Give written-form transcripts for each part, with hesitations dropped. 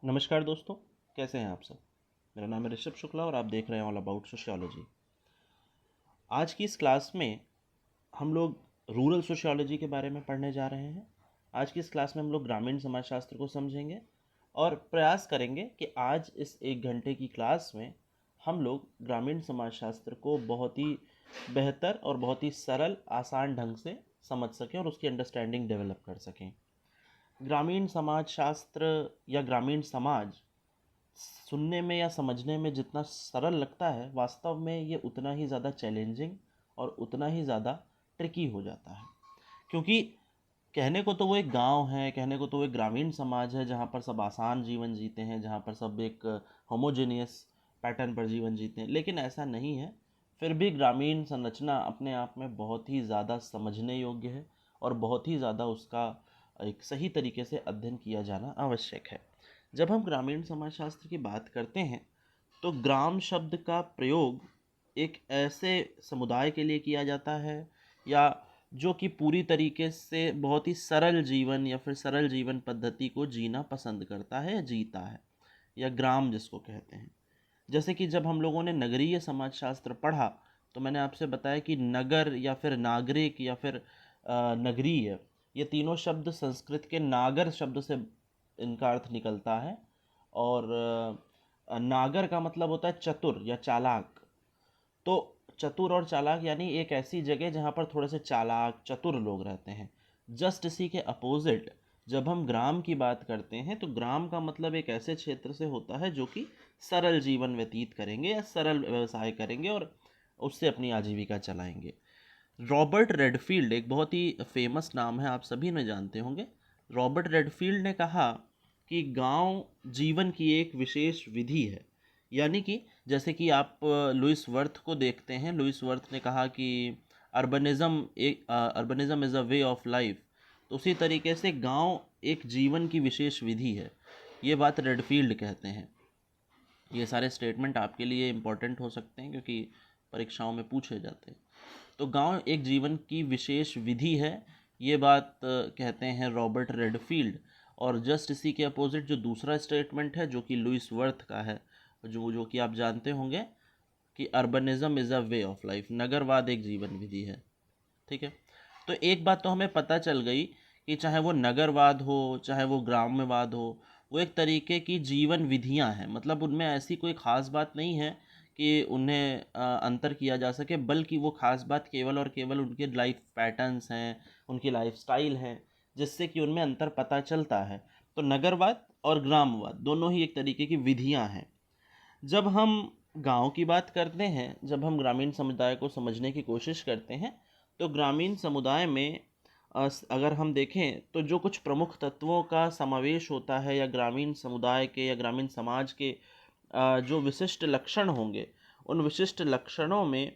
नमस्कार दोस्तों, कैसे हैं आप सब। मेरा नाम है ऋषभ शुक्ला और आप देख रहे हैं ऑल अबाउट सोशियोलॉजी। आज की इस क्लास में हम लोग रूरल सोशियोलॉजी के बारे में पढ़ने जा रहे हैं। आज की इस क्लास में हम लोग ग्रामीण समाजशास्त्र को समझेंगे और प्रयास करेंगे कि आज इस 1 घंटे की क्लास में हम लोग ग्रामीण समाजशास्त्र को बहुत ही बेहतर और बहुत ही सरल आसान ढंग से समझ सकें और उसकी अंडरस्टैंडिंग डेवलप कर सकें। ग्रामीण समाजशास्त्र या ग्रामीण समाज सुनने में या समझने में जितना सरल लगता है, वास्तव में ये उतना ही ज़्यादा चैलेंजिंग और उतना ही ज़्यादा ट्रिकी हो जाता है। क्योंकि कहने को तो वो एक गांव है, कहने को तो वो एक ग्रामीण समाज है जहाँ पर सब आसान जीवन जीते हैं, जहाँ पर सब एक होमोजेनियस पैटर्न पर जीवन जीते हैं, लेकिन ऐसा नहीं है। फिर भी ग्रामीण संरचना अपने आप में बहुत ही ज़्यादा समझने योग्य है और बहुत ही ज़्यादा उसका एक सही तरीके से अध्ययन किया जाना आवश्यक है। जब हम ग्रामीण समाजशास्त्र की बात करते हैं तो ग्राम शब्द का प्रयोग एक ऐसे समुदाय के लिए किया जाता है या जो कि पूरी तरीके से बहुत ही सरल जीवन या फिर सरल जीवन पद्धति को जीना पसंद करता है या जीता है, या ग्राम जिसको कहते हैं। जैसे कि जब हम लोगों ने नगरीय समाजशास्त्र पढ़ा तो मैंने आपसे बताया कि नगर या फिर नागरिक या फिर नगरीय, ये तीनों शब्द संस्कृत के नागर शब्द से इनका अर्थ निकलता है। और नागर का मतलब होता है चतुर या चालाक। तो चतुर और चालाक यानी एक ऐसी जगह जहाँ पर थोड़े से चालाक चतुर लोग रहते हैं। जस्ट इसी के अपोजिट जब हम ग्राम की बात करते हैं तो ग्राम का मतलब एक ऐसे क्षेत्र से होता है जो कि सरल जीवन व्यतीत करेंगे या सरल व्यवसाय करेंगे और उससे अपनी आजीविका चलाएंगे। रॉबर्ट रेडफील्ड एक बहुत ही फेमस नाम है, आप सभी ने जानते होंगे। रॉबर्ट रेडफील्ड ने कहा कि गांव जीवन की एक विशेष विधि है। यानी कि जैसे कि आप लुइस वर्थ को देखते हैं, लुइस वर्थ ने कहा कि urbanism is a way of life. तो उसी तरीके से गांव एक जीवन की विशेष विधि है, ये बात रेडफील्ड कहते हैं। ये सारे स्टेटमेंट आपके लिए इम्पोर्टेंट हो सकते हैं क्योंकि परीक्षाओं में पूछे जाते हैं। तो गांव एक जीवन की विशेष विधि है, ये बात कहते हैं रॉबर्ट रेडफील्ड। और जस्ट इसी के अपोजिट जो दूसरा स्टेटमेंट है जो कि लुइस वर्थ का है, जो कि आप जानते होंगे कि urbanism is a way of life, नगरवाद एक जीवन विधि है। ठीक है। तो एक बात तो हमें पता चल गई कि चाहे वो नगरवाद हो चाहे वो ग्राम्यवाद हो, वो एक तरीके की जीवन विधियां हैं। मतलब उनमें ऐसी कोई ख़ास बात नहीं है कि उन्हें अंतर किया जा सके, बल्कि वो ख़ास बात केवल और केवल उनके लाइफ पैटर्न्स हैं, उनकी लाइफ स्टाइल हैं, जिससे कि उनमें अंतर पता चलता है। तो नगरवाद और ग्रामवाद दोनों ही एक तरीके की विधियां हैं। जब हम गांव की बात करते हैं, जब हम ग्रामीण समुदाय को समझने की कोशिश करते हैं, तो ग्रामीण समुदाय में अगर हम देखें तो जो कुछ प्रमुख तत्वों का समावेश होता है या ग्रामीण समुदाय के या ग्रामीण समाज के जो विशिष्ट लक्षण होंगे, उन विशिष्ट लक्षणों में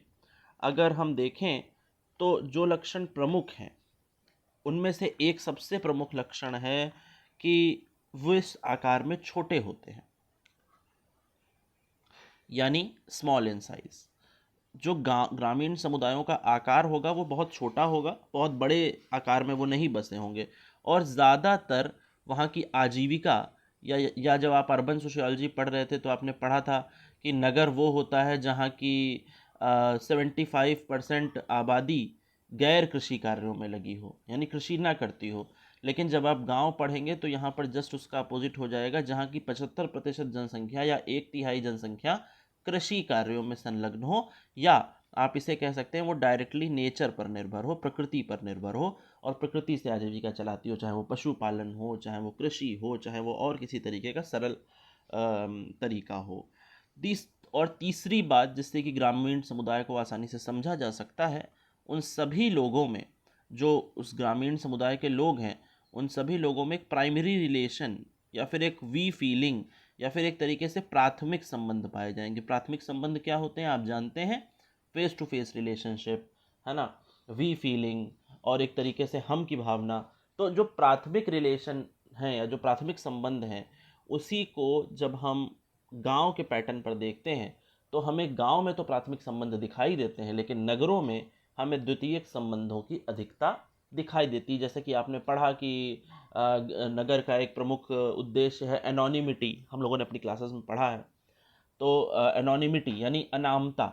अगर हम देखें तो जो लक्षण प्रमुख हैं उनमें से एक सबसे प्रमुख लक्षण है कि वो इस आकार में छोटे होते हैं, यानी स्मॉल इन साइज। जो ग्रामीण समुदायों का आकार होगा वो बहुत छोटा होगा, बहुत बड़े आकार में वो नहीं बसे होंगे। और ज़्यादातर वहाँ की आजीविका या जब आप अर्बन सोशियोलॉजी पढ़ रहे थे तो आपने पढ़ा था कि नगर वो होता है जहाँ की 75% आबादी गैर कृषि कार्यों में लगी हो, यानी कृषि ना करती हो। लेकिन जब आप गांव पढ़ेंगे तो यहाँ पर जस्ट उसका अपोजिट हो जाएगा, जहाँ की 75% जनसंख्या या 1/3 जनसंख्या कृषि कार्यों में संलग्न हो, या आप इसे कह सकते हैं वो डायरेक्टली नेचर पर निर्भर हो, प्रकृति पर निर्भर हो और प्रकृति से आजीविका चलाती हो, चाहे वो पशुपालन हो, चाहे वो कृषि हो, चाहे वो और किसी तरीके का सरल तरीका हो। और तीसरी बात जिससे कि ग्रामीण समुदाय को आसानी से समझा जा सकता है, उन सभी लोगों में, जो उस ग्रामीण समुदाय के लोग हैं, उन सभी लोगों में एक प्राइमरी रिलेशन या फिर एक वी फीलिंग या फिर एक तरीके से प्राथमिक संबंध पाए जाएंगे। प्राथमिक संबंध क्या होते हैं आप जानते हैं, फेस टू फेस रिलेशनशिप, है ना, वी फीलिंग और एक तरीके से हम की भावना। तो जो प्राथमिक रिलेशन हैं या जो प्राथमिक संबंध हैं, उसी को जब हम गांव के पैटर्न पर देखते हैं तो हमें गांव में तो प्राथमिक संबंध दिखाई देते हैं, लेकिन नगरों में हमें द्वितीयक संबंधों की अधिकता दिखाई देती है। जैसे कि आपने पढ़ा कि नगर का एक प्रमुख उद्देश्य है एनोनिमिटी, हम लोगों ने अपनी क्लासेस में पढ़ा है। तो एनोनिमिटी यानी अनामता,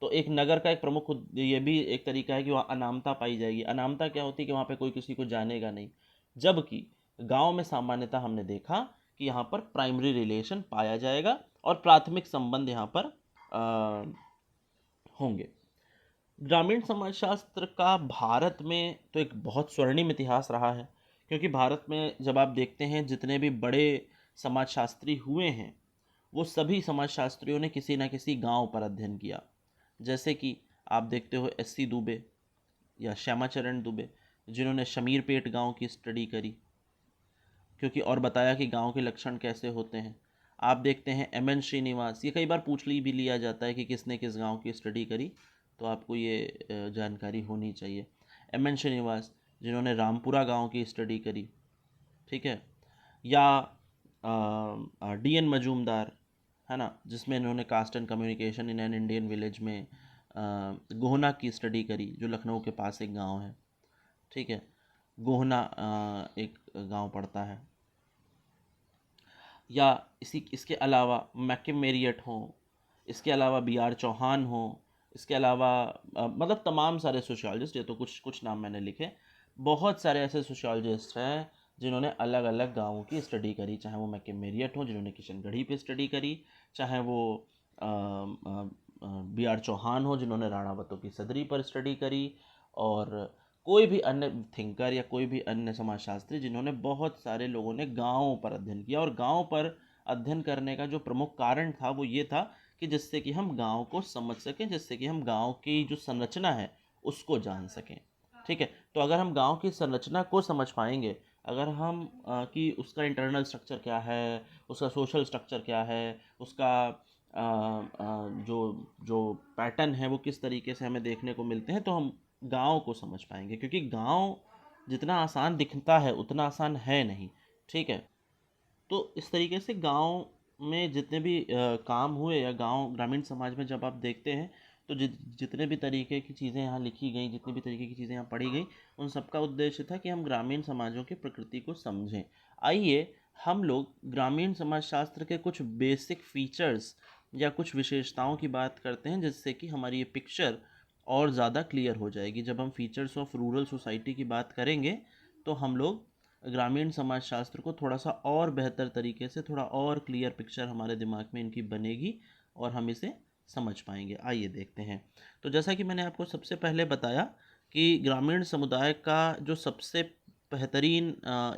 तो एक नगर का एक प्रमुख ये भी एक तरीका है कि वहाँ अनामता पाई जाएगी। अनामता क्या होती है कि वहाँ पे कोई किसी को जानेगा नहीं, जबकि गांव में सामान्यतः हमने देखा कि यहाँ पर प्राइमरी रिलेशन पाया जाएगा और प्राथमिक संबंध यहाँ पर होंगे। ग्रामीण समाजशास्त्र का भारत में तो एक बहुत स्वर्णिम इतिहास रहा है, क्योंकि भारत में जब आप देखते हैं जितने भी बड़े समाजशास्त्री हुए हैं, वो सभी समाजशास्त्रियों ने किसी न किसी गांव पर अध्ययन किया। जैसे कि आप देखते हो एस.सी. दुबे या श्यामाचरण दुबे, जिन्होंने शमीरपेट गांव की स्टडी करी, क्योंकि और बताया कि गांव के लक्षण कैसे होते हैं। आप देखते हैं एम.एन. श्रीनिवास, ये कई बार पूछ ली भी लिया जाता है कि किसने किस गांव की स्टडी करी, तो आपको ये जानकारी होनी चाहिए। एम.एन. श्रीनिवास जिन्होंने रामपुरा गांव की स्टडी करी, ठीक है, या डी.एन. मजूमदार, है ना, जिसमें इन्होंने caste and communication in an Indian village में गोहना की स्टडी करी, जो लखनऊ के पास एक गांव है, ठीक है, गोहना एक गांव पड़ता है। या इसके अलावा मैकमेरियट हो, इसके अलावा बी.आर. चौहान हो, इसके अलावा मतलब तमाम सारे सोशियोलॉजिस्ट, ये तो कुछ कुछ नाम मैंने लिखे। बहुत सारे ऐसे सोशियोलॉजिस्ट हैं जिन्होंने अलग अलग गांवों की स्टडी करी, चाहे वो मैकमेरियट हो जिन्होंने किशनगढ़ी पे स्टडी करी, चाहे वो बी.आर. चौहान हो जिन्होंने राणावतों की सदरी पर स्टडी करी, और कोई भी अन्य थिंकर या कोई भी अन्य समाजशास्त्री जिन्होंने बहुत सारे लोगों ने गाँव पर अध्ययन किया। और गाँव पर अध्ययन करने का जो प्रमुख कारण था वो ये था कि जिससे कि हम गाँव को समझ सकें, जिससे कि हम गाँव की जो संरचना है उसको जान सकें, ठीक है। तो अगर हम गाँव की संरचना को समझ पाएंगे, अगर हम कि उसका इंटरनल स्ट्रक्चर क्या है, उसका सोशल स्ट्रक्चर क्या है, उसका जो जो पैटर्न है वो किस तरीके से हमें देखने को मिलते हैं, तो हम गाँव को समझ पाएंगे। क्योंकि गाँव जितना आसान दिखता है उतना आसान है नहीं, ठीक है। तो इस तरीके से गाँव में जितने भी काम हुए, या गांव ग्रामीण समाज में जब आप देखते हैं, तो जितने भी तरीके की चीज़ें यहाँ लिखी गई, जितनी भी तरीके की चीज़ें यहाँ पढ़ी गई, उन सबका उद्देश्य था कि हम ग्रामीण समाजों की प्रकृति को समझें। आइए हम लोग ग्रामीण समाजशास्त्र के कुछ बेसिक फीचर्स या कुछ विशेषताओं की बात करते हैं, जिससे कि हमारी ये पिक्चर और ज़्यादा क्लियर हो जाएगी। जब हम फीचर्स ऑफ रूरल सोसाइटी की बात करेंगे, तो हम लोग ग्रामीण समाजशास्त्र को थोड़ा सा और बेहतर तरीके से, थोड़ा और क्लियर पिक्चर हमारे दिमाग में इनकी बनेगी और हम इसे समझ पाएंगे। आइए देखते हैं। तो जैसा कि मैंने आपको सबसे पहले बताया कि ग्रामीण समुदाय का जो सबसे बेहतरीन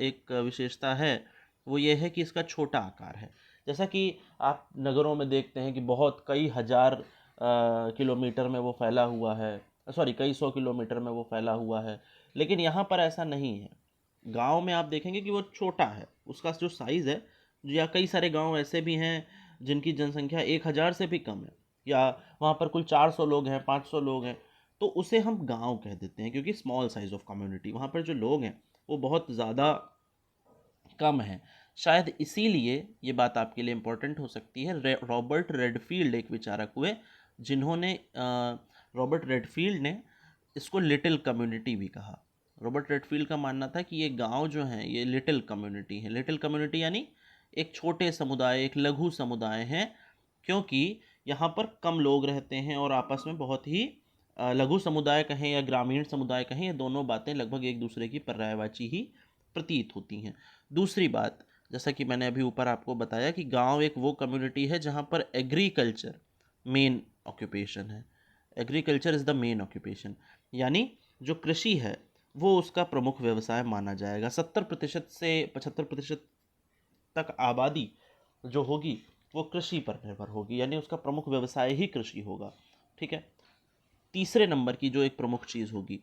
एक विशेषता है वो ये है कि इसका छोटा आकार है। जैसा कि आप नगरों में देखते हैं कि बहुत कई हज़ार किलोमीटर में वो फैला हुआ है, सॉरी कई सौ किलोमीटर में वो फैला हुआ है, लेकिन यहाँ पर ऐसा नहीं है। गांव में आप देखेंगे कि वो छोटा है, उसका जो साइज़ है, या कई सारे गांव ऐसे भी हैं जिनकी जनसंख्या 1,000 से भी कम है, या वहाँ पर कुल 400 लोग हैं, 500 लोग हैं, तो उसे हम गांव कह देते हैं, क्योंकि स्मॉल साइज़ ऑफ कम्युनिटी, वहाँ पर जो लोग हैं वो बहुत ज़्यादा कम है। शायद इसीलिए ये बात आपके लिए इम्पोर्टेंट हो सकती है। रॉबर्ट रेडफील्ड एक विचारक हुए जिन्होंने रॉबर्ट रेडफील्ड ने इसको लिटिल कम्युनिटी भी कहा। रॉबर्ट रेडफील्ड का मानना था कि ये गांव जो हैं ये लिटिल कम्युनिटी है। लिटिल कम्युनिटी यानी एक छोटे समुदाय, एक लघु समुदाय हैं, क्योंकि यहाँ पर कम लोग रहते हैं और आपस में बहुत ही लघु समुदाय कहें या ग्रामीण समुदाय कहें, ये दोनों बातें लगभग एक दूसरे की पर्यायवाची ही प्रतीत होती हैं। दूसरी बात, जैसा कि मैंने अभी ऊपर आपको बताया कि गांव एक वो कम्युनिटी है जहाँ पर एग्रीकल्चर मेन ऑक्यूपेशन है। Agriculture is the main occupation, यानी जो कृषि है वो उसका प्रमुख व्यवसाय माना जाएगा। 70% से 75% तक आबादी जो होगी वो कृषि पर निर्भर होगी, यानी उसका प्रमुख व्यवसाय ही कृषि होगा, ठीक है। तीसरे नंबर की जो एक प्रमुख चीज़ होगी,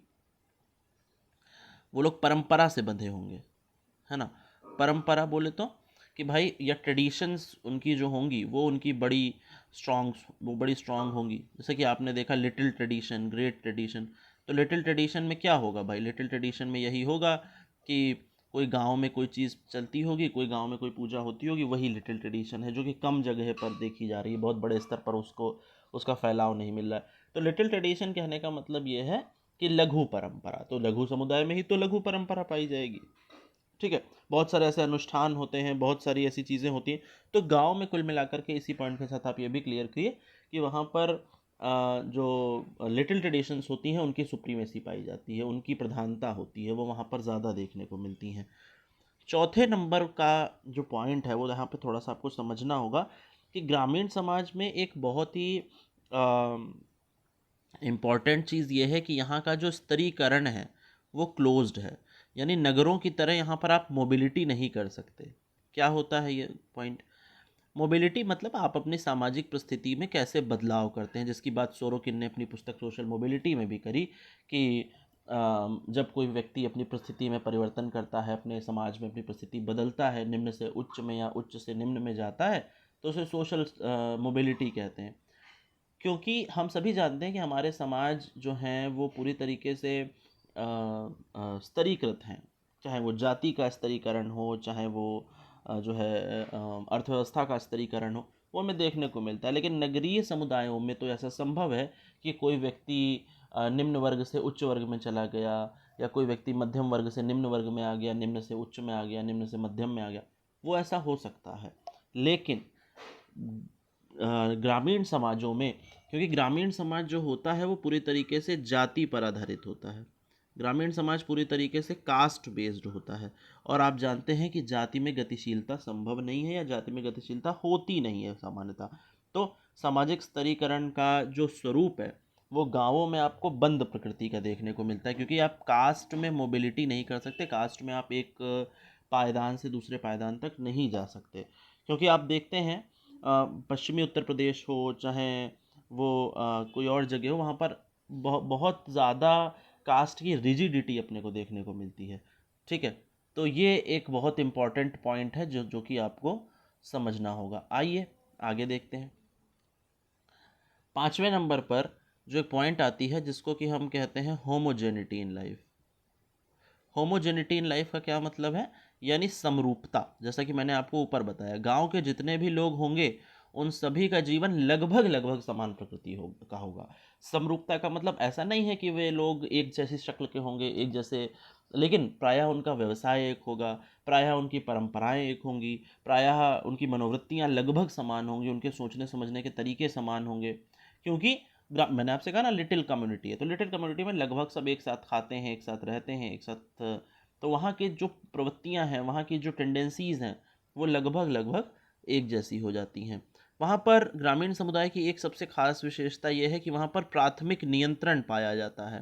वो लोग परंपरा से बंधे होंगे, है ना। परंपरा बोले तो कि भाई या ट्रेडिशंस उनकी जो होंगी वो उनकी बड़ी स्ट्रॉन्ग होंगी। जैसे कि आपने देखा लिटिल ट्रेडिशन, ग्रेट ट्रेडिशन। तो लिटिल ट्रेडिशन में क्या होगा भाई, लिटिल ट्रेडिशन में यही होगा कि कोई गांव में कोई चीज़ चलती होगी, कोई गांव में कोई पूजा होती होगी, वही लिटिल ट्रेडिशन है, जो कि कम जगह पर देखी जा रही है, बहुत बड़े स्तर पर उसका फैलाव नहीं मिल रहा है। तो लिटिल ट्रेडिशन कहने का मतलब ये है कि लघु परंपरा, तो लघु समुदाय में ही तो लघु परंपरा पाई जाएगी। ठीक है, बहुत सारे ऐसे अनुष्ठान होते हैं, बहुत सारी ऐसी चीज़ें होती हैं। तो गांव में कुल मिलाकर के इसी पॉइंट के साथ आप ये भी क्लियर किए कि वहाँ पर जो लिटिल ट्रेडिशंस होती हैं उनकी सुप्रीमेसी पाई जाती है, उनकी प्रधानता होती है, वो वहाँ पर ज़्यादा देखने को मिलती हैं। चौथे नंबर का जो पॉइंट है वो यहाँ पे थोड़ा सा आपको समझना होगा कि ग्रामीण समाज में एक बहुत ही इम्पॉर्टेंट चीज़ ये है कि यहाँ का जो स्तरीकरण है वो क्लोज्ड है, यानी नगरों की तरह यहाँ पर आप मोबिलिटी नहीं कर सकते। क्या होता है ये पॉइंट? मोबिलिटी मतलब आप अपनी सामाजिक परिस्थिति में कैसे बदलाव करते हैं, जिसकी बात सोरोकिन ने अपनी पुस्तक सोशल मोबिलिटी में भी करी कि जब कोई व्यक्ति अपनी परिस्थिति में परिवर्तन करता है, अपने समाज में अपनी परिस्थिति बदलता है, निम्न से उच्च में या उच्च से निम्न में जाता है, तो उसे सोशल मोबिलिटी कहते हैं। क्योंकि हम सभी जानते हैं कि हमारे समाज जो हैं वो पूरी तरीके से स्तरीकृत हैं, चाहे वो जाति का स्तरीकरण हो, चाहे वो जो है अर्थव्यवस्था का स्तरीकरण हो, वो हमें देखने को मिलता है। लेकिन नगरीय समुदायों में तो ऐसा संभव है कि कोई व्यक्ति निम्न वर्ग से उच्च वर्ग में चला गया, या कोई व्यक्ति मध्यम वर्ग से निम्न वर्ग में आ गया, निम्न से उच्च में आ गया, निम्न से मध्यम में आ गया, वो ऐसा हो सकता है। लेकिन ग्रामीण समाजों में, क्योंकि ग्रामीण समाज जो होता है वो पूरी तरीके से जाति पर आधारित होता है, ग्रामीण समाज पूरी तरीके से कास्ट बेस्ड होता है, और आप जानते हैं कि जाति में गतिशीलता संभव नहीं है, या जाति में गतिशीलता होती नहीं है सामान्यतः। तो सामाजिक स्तरीकरण का जो स्वरूप है वो गांवों में आपको बंद प्रकृति का देखने को मिलता है, क्योंकि आप कास्ट में मोबिलिटी नहीं कर सकते, कास्ट में आप एक पायदान से दूसरे पायदान तक नहीं जा सकते। क्योंकि आप देखते हैं पश्चिमी उत्तर प्रदेश हो, चाहे वो कोई और जगह हो, वहाँ पर बहुत ज़्यादा कास्ट की रिजिडिटी अपने को देखने को मिलती है। ठीक है, तो ये एक बहुत इम्पॉर्टेंट पॉइंट है जो कि आपको समझना होगा। आइए आगे देखते हैं। 5वें नंबर पर जो एक पॉइंट आती है जिसको कि हम कहते हैं homogeneity in life. Homogeneity in life का क्या मतलब है? यानी समरूपता। जैसा कि मैंने आपको ऊपर बताया, गांव के जितने भी लोग होंगे उन सभी का जीवन लगभग लगभग समान प्रकृति का होगा। समरूपता का मतलब ऐसा नहीं है कि वे लोग एक जैसी शक्ल के होंगे, एक जैसे, लेकिन प्रायः उनका व्यवसाय एक होगा, प्रायः उनकी परंपराएं एक होंगी, प्रायः उनकी मनोवृत्तियां लगभग समान होंगी, उनके सोचने समझने के तरीके समान होंगे। क्योंकि मैंने आपसे कहा ना लिटिल कम्युनिटी है, तो लिटिल कम्युनिटी में लगभग सब एक साथ खाते हैं, एक साथ रहते हैं, एक साथ, तो वहाँ की जो प्रवृत्तियाँ हैं, वहाँ की जो टेंडेंसीज़ हैं, वो लगभग लगभग एक जैसी हो जाती हैं। वहाँ पर ग्रामीण समुदाय की एक सबसे खास विशेषता ये है कि वहाँ पर प्राथमिक नियंत्रण पाया जाता है।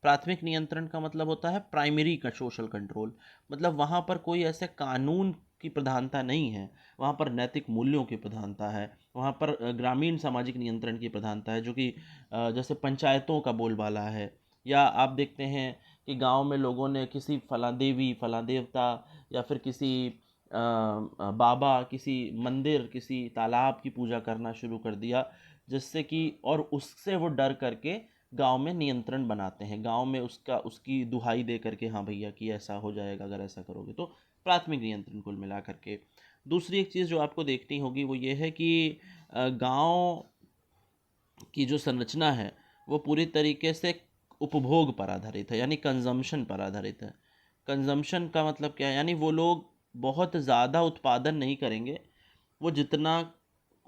प्राथमिक नियंत्रण का मतलब होता है प्राइमरी का सोशल कंट्रोल। मतलब वहाँ पर कोई ऐसे कानून की प्रधानता नहीं है, वहाँ पर नैतिक मूल्यों की प्रधानता है, वहाँ पर ग्रामीण सामाजिक नियंत्रण की प्रधानता है, जो कि जैसे पंचायतों का बोलबाला है। या आप देखते हैं कि गांव में लोगों ने किसी फला देवी, फला देवता, या फिर किसी बाबा, किसी मंदिर, किसी तालाब की पूजा करना शुरू कर दिया, जिससे कि, और उससे वो डर करके गांव में नियंत्रण बनाते हैं, गांव में उसकी दुहाई दे करके, हाँ भैया कि ऐसा हो जाएगा अगर ऐसा करोगे, तो प्राथमिक नियंत्रण कुल मिला करके। दूसरी एक चीज़ जो आपको देखनी होगी वो ये है कि गांव की जो संरचना है वो पूरी तरीके से उपभोग पर आधारित है, यानी कंजम्पशन पर आधारित है। कंजम्पशन का मतलब क्या है? यानी वो लोग बहुत ज़्यादा उत्पादन नहीं करेंगे, वो जितना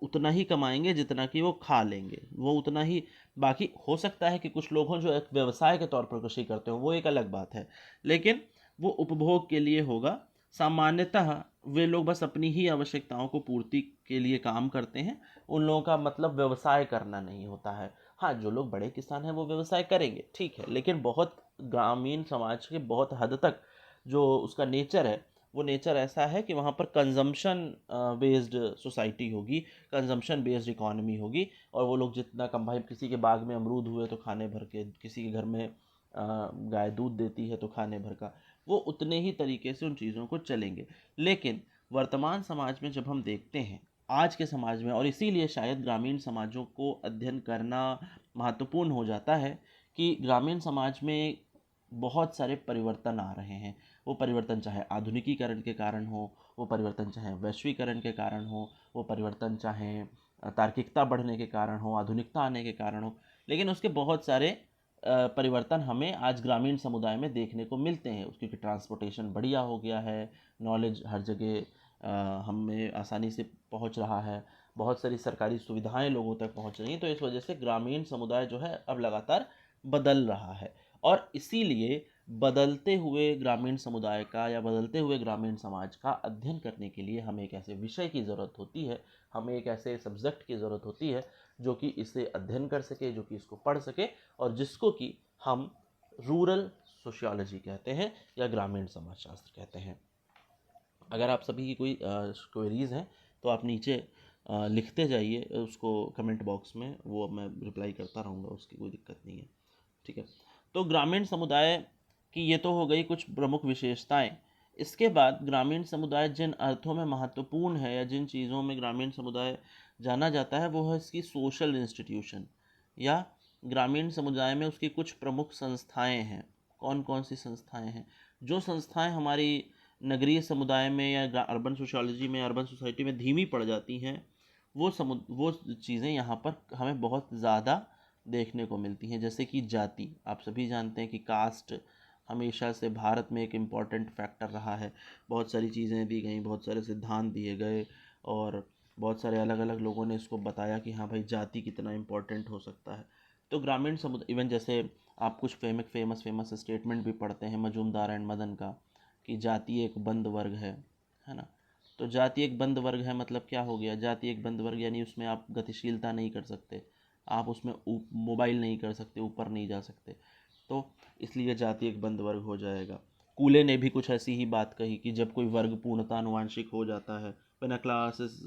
उतना ही कमाएंगे जितना कि वो खा लेंगे, वो उतना ही। बाकी हो सकता है कि कुछ लोग हों जो एक व्यवसाय के तौर पर कृषि करते हो, वो एक अलग बात है, लेकिन वो उपभोग के लिए होगा। सामान्यतः वे लोग बस अपनी ही आवश्यकताओं को पूर्ति के लिए काम करते हैं, उन लोगों का मतलब व्यवसाय करना नहीं होता है। हाँ, जो लोग बड़े किसान हैं वो व्यवसाय करेंगे, ठीक है, लेकिन बहुत ग्रामीण समाज के बहुत हद तक जो उसका नेचर है, वो नेचर ऐसा है कि वहाँ पर कंजम्पशन बेस्ड सोसाइटी होगी, कंजम्पशन बेस्ड इकोनॉमी होगी, और वो लोग जितना कम, भाई किसी के बाग में अमरूद हुए तो खाने भर के, किसी के घर में गाय दूध देती है तो खाने भर का, वो उतने ही तरीके से उन चीज़ों को चलेंगे। लेकिन वर्तमान समाज में जब हम देखते हैं, आज के समाज में, और इसीलिए शायद ग्रामीण समाजों को अध्ययन करना महत्वपूर्ण हो जाता है कि ग्रामीण समाज में बहुत सारे परिवर्तन आ रहे हैं। वो परिवर्तन चाहे आधुनिकीकरण के कारण हो, वो परिवर्तन चाहे वैश्वीकरण के कारण हो, वो परिवर्तन चाहे तार्किकता बढ़ने के कारण हो, आधुनिकता आने के कारण हो, लेकिन उसके बहुत सारे परिवर्तन हमें आज ग्रामीण समुदाय में देखने को मिलते हैं, क्योंकि ट्रांसपोर्टेशन बढ़िया हो गया है, नॉलेज हर जगह हमें आसानी से पहुंच रहा है, बहुत सारी सरकारी सुविधाएं लोगों तक पहुंच रही हैं। तो इस वजह से ग्रामीण समुदाय जो है अब लगातार बदल रहा है, और इसीलिए बदलते हुए ग्रामीण समुदाय का या बदलते हुए ग्रामीण समाज का अध्ययन करने के लिए हमें एक ऐसे विषय की ज़रूरत होती है, हमें एक ऐसे सब्जेक्ट की ज़रूरत होती है जो कि इसे अध्ययन कर सके, जो कि इसको पढ़ सके, और जिसको कि हम रूरल सोशियोलॉजी कहते हैं या ग्रामीण समाजशास्त्र कहते हैं। अगर आप सभी की कोई क्वेरीज़ हैं तो आप नीचे लिखते जाइए उसको कमेंट बॉक्स में, वो मैं रिप्लाई करता रहूँगा, उसकी कोई दिक्कत नहीं है। ठीक है, तो ग्रामीण समुदाय की ये तो हो गई कुछ प्रमुख विशेषताएं। इसके बाद ग्रामीण समुदाय जिन अर्थों में महत्वपूर्ण है या जिन चीज़ों में ग्रामीण समुदाय जाना जाता है वो है इसकी सोशल इंस्टीट्यूशन, या ग्रामीण समुदाय में उसकी कुछ प्रमुख संस्थाएं हैं। कौन कौन सी संस्थाएं हैं? जो संस्थाएं हमारी नगरीय समुदाय में या अर्बन सोशियोलॉजी में, अर्बन सोसाइटी में धीमी पड़ जाती हैं, वो चीज़ें यहाँ पर हमें बहुत ज़्यादा देखने को मिलती हैं। जैसे कि जाति, आप सभी जानते हैं कि कास्ट हमेशा से भारत में एक इम्पॉर्टेंट फैक्टर रहा है। बहुत सारी चीज़ें दी गई, बहुत सारे सिद्धांत दिए गए, और बहुत सारे अलग अलग लोगों ने इसको बताया कि हाँ भाई जाति कितना इम्पोर्टेंट हो सकता है। तो ग्रामीण समुदाय, इवन जैसे आप कुछ फेमस स्टेटमेंट भी पढ़ते हैं मजूमदार एंड मदन का, कि जाति एक बंद वर्ग है ना। तो जाति एक बंद वर्ग है मतलब क्या हो गया? जाति एक बंद वर्ग यानी उसमें आप गतिशीलता नहीं कर सकते, आप उसमें मोबाइल नहीं कर सकते, ऊपर नहीं जा सकते, तो इसलिए जाति एक बंद वर्ग हो जाएगा। कूले ने भी कुछ ऐसी ही बात कही कि जब कोई वर्ग पूर्णतः आनुवांशिक हो जाता है, when a class is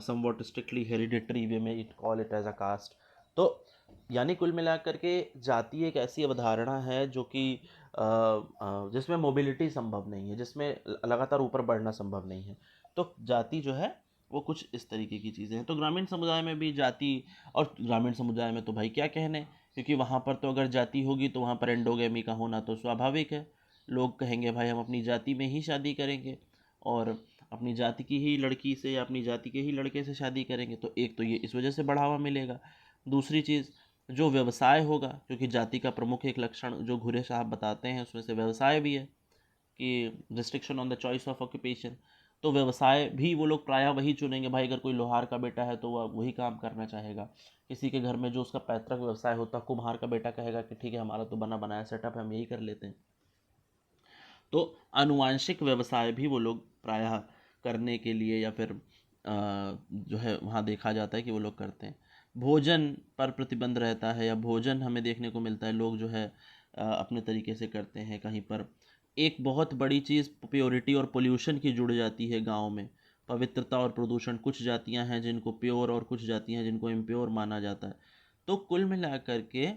somewhat strictly hereditary, we may it call it as a caste. तो यानी कुल मिलाकर के जाति एक ऐसी अवधारणा है जो कि जिसमें मोबिलिटी संभव नहीं है, जिसमें लगातार ऊपर बढ़ना संभव नहीं है। तो जाति जो है वो कुछ इस तरीके की चीज़ें हैं। तो ग्रामीण समुदाय में भी जाति, और ग्रामीण समुदाय में तो भाई क्या कहने, क्योंकि वहाँ पर तो अगर जाति होगी तो वहाँ पर एंडोगेमी का होना तो स्वाभाविक है। लोग कहेंगे भाई हम अपनी जाति में ही शादी करेंगे, और अपनी जाति की ही लड़की से या अपनी जाति के ही लड़के से शादी करेंगे, तो एक तो ये इस वजह से बढ़ावा मिलेगा। दूसरी चीज़, जो व्यवसाय होगा, क्योंकि जाति का प्रमुख एक लक्षण जो घुरे साहब बताते हैं उसमें से व्यवसाय भी है, कि restriction on the choice of occupation. तो व्यवसाय भी वो लोग प्रायः वही चुनेंगे भाई, अगर कोई लोहार का बेटा है तो वह वही काम करना चाहेगा। किसी के घर में जो उसका पैतृक व्यवसाय होता है, कुम्हार का बेटा कहेगा कि ठीक है हमारा तो बना बनाया सेटअप है, हम यही कर लेते हैं। तो आनुवांशिक व्यवसाय भी वो लोग प्रायः करने के लिए या फिर जो है वहाँ देखा जाता है कि वो लोग करते हैं। भोजन पर प्रतिबंध रहता है, या भोजन हमें देखने को मिलता है लोग जो है अपने तरीके से करते हैं। कहीं पर एक बहुत बड़ी चीज़ प्योरिटी और पोल्यूशन की जुड़ जाती है गांव में, पवित्रता और प्रदूषण। कुछ जातियां हैं जिनको प्योर और कुछ जातियां हैं जिनको इम्प्योर माना जाता है। तो कुल मिलाकर के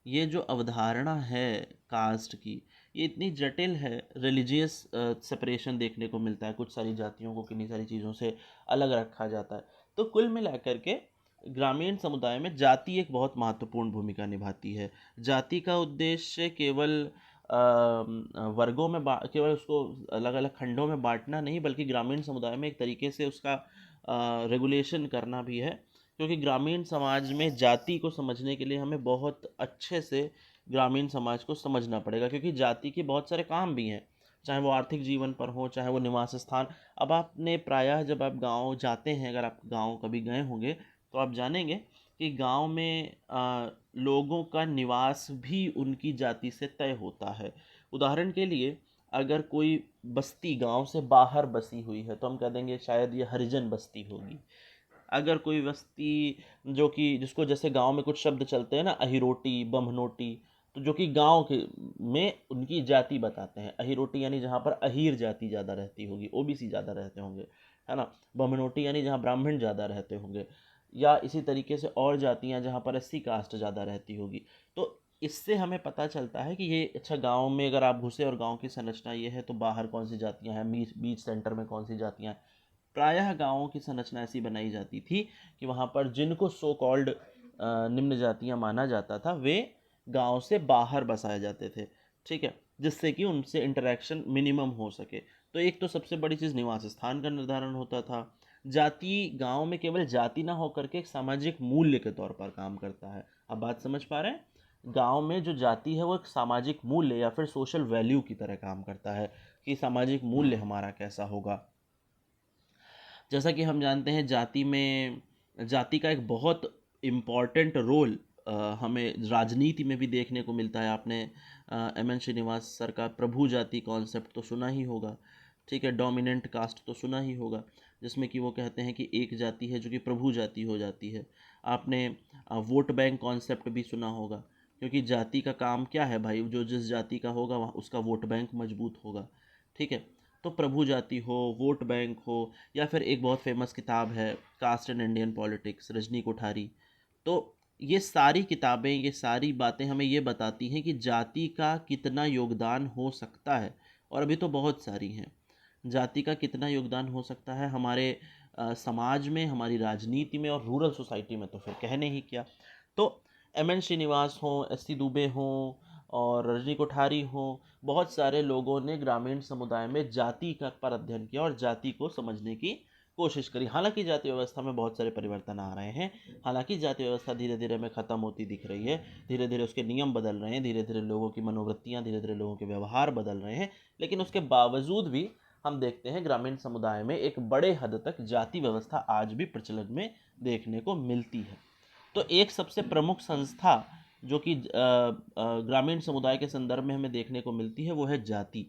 ये जो अवधारणा है कास्ट की, ये इतनी जटिल है। रिलीजियस सेपरेशन देखने को मिलता है, कुछ सारी जातियों को किन्हीं सारी चीज़ों से अलग रखा जाता है। तो कुल मिलाकर के ग्रामीण समुदाय में जाति एक बहुत महत्वपूर्ण भूमिका निभाती है। जाति का उद्देश्य केवल वर्गों में केवल उसको अलग अलग खंडों में बांटना नहीं, बल्कि ग्रामीण समुदाय में एक तरीके से उसका रेगुलेशन करना भी है। क्योंकि ग्रामीण समाज में जाति को समझने के लिए हमें बहुत अच्छे से ग्रामीण समाज को समझना पड़ेगा, क्योंकि जाति के बहुत सारे काम भी हैं, चाहे वो आर्थिक जीवन पर हो, चाहे वो निवास स्थान। अब आपने प्रायः जब आप गांव जाते हैं, अगर आप गांव कभी गए होंगे तो आप जानेंगे कि गांव में लोगों का निवास भी उनकी जाति से तय होता है। उदाहरण के लिए, अगर कोई बस्ती गांव से बाहर बसी हुई है तो हम कह देंगे शायद ये हरिजन बस्ती होगी। अगर कोई बस्ती जो कि जिसको जैसे गांव में कुछ शब्द चलते हैं ना, अहिरोटी, बम्हनोटी, तो जो कि गांव के में उनकी जाति बताते हैं। अहिरोटी यानी जहाँ पर अहीर जाति ज़्यादा रहती होगी, ओबीसी ज़्यादा रहते होंगे, है ना। बम्हनोटी यानी जहाँ ब्राह्मण ज़्यादा रहते होंगे, या इसी तरीके से और जातियाँ जहाँ पर एससी कास्ट ज़्यादा रहती होगी। तो इससे हमें पता चलता है कि ये अच्छा, गांव में अगर आप घुसे और गांव की संरचना ये है तो बाहर कौन सी जातियां हैं, बीच बीच सेंटर में कौन सी जातियां हैं। प्रायः गांवों की संरचना ऐसी बनाई जाती थी कि वहाँ पर जिनको सो कॉल्ड निम्न जातियाँ माना जाता था वे गांव से बाहर बसाए जाते थे, ठीक है, जिससे कि उनसे इंटरेक्शन मिनिमम हो सके। तो एक तो सबसे बड़ी चीज़ निवास स्थान का निर्धारण होता था। जाति गांव में केवल जाति ना होकर के एक सामाजिक मूल्य के तौर पर काम करता है। अब बात समझ पा रहे हैं? गांव में जो जाति है वो एक सामाजिक मूल्य या फिर सोशल वैल्यू की तरह काम करता है कि सामाजिक मूल्य हमारा कैसा होगा। जैसा कि हम जानते हैं जाति का एक बहुत इम्पॉर्टेंट रोल हमें राजनीति में भी देखने को मिलता है। आपने एम एन श्रीनिवास सर का प्रभु जाति कॉन्सेप्ट तो सुना ही होगा, ठीक है, डोमिनेंट कास्ट तो सुना ही होगा, जिसमें कि वो कहते हैं कि एक जाति है जो कि प्रभु जाति हो जाती है। आपने वोट बैंक कॉन्सेप्ट भी सुना होगा, क्योंकि जाति का काम क्या है भाई, जो जिस जाति का होगा वहाँ उसका वोट बैंक मजबूत होगा, ठीक है। तो प्रभु जाति हो, वोट बैंक हो, या फिर एक बहुत फेमस किताब है caste and Indian politics, Rajni Kothari. तो ये सारी किताबें, ये सारी बातें हमें ये बताती हैं कि जाति का कितना योगदान हो सकता है, और अभी तो बहुत सारी हैं। जाति का कितना योगदान हो सकता है हमारे समाज में, हमारी राजनीति में, और रूरल सोसाइटी में तो फिर कहने ही क्या। तो एम एन श्रीनिवास हों, एस सी दुबे हों, और रजनी कोठारी हों, बहुत सारे लोगों ने ग्रामीण समुदाय में जाति का पर अध्ययन किया और जाति को समझने की कोशिश करी। हालांकि जाति व्यवस्था में बहुत सारे परिवर्तन आ रहे हैं, हालांकि जाति व्यवस्था धीरे धीरे हमें ख़त्म होती दिख रही है, धीरे धीरे उसके नियम बदल रहे हैं, धीरे धीरे लोगों की मनोवृत्तियाँ, धीरे धीरे लोगों के व्यवहार बदल रहे हैं, लेकिन उसके बावजूद भी हम देखते हैं ग्रामीण समुदाय में एक बड़े हद तक जाति व्यवस्था आज भी प्रचलन में देखने को मिलती है। तो एक सबसे प्रमुख संस्था जो कि ग्रामीण समुदाय के संदर्भ में हमें देखने को मिलती है वो है जाति।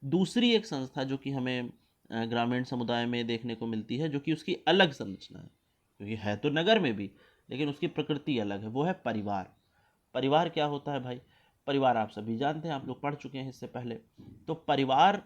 दूसरी एक संस्था जो कि हमें ग्रामीण समुदाय में देखने को मिलती है, जो कि उसकी अलग संरचना है, क्योंकि है तो नगर में भी लेकिन उसकी प्रकृति अलग है, वो है परिवार। परिवार क्या होता है भाई? परिवार आप सभी जानते हैं, आप लोग पढ़ चुके हैं इससे पहले। तो परिवार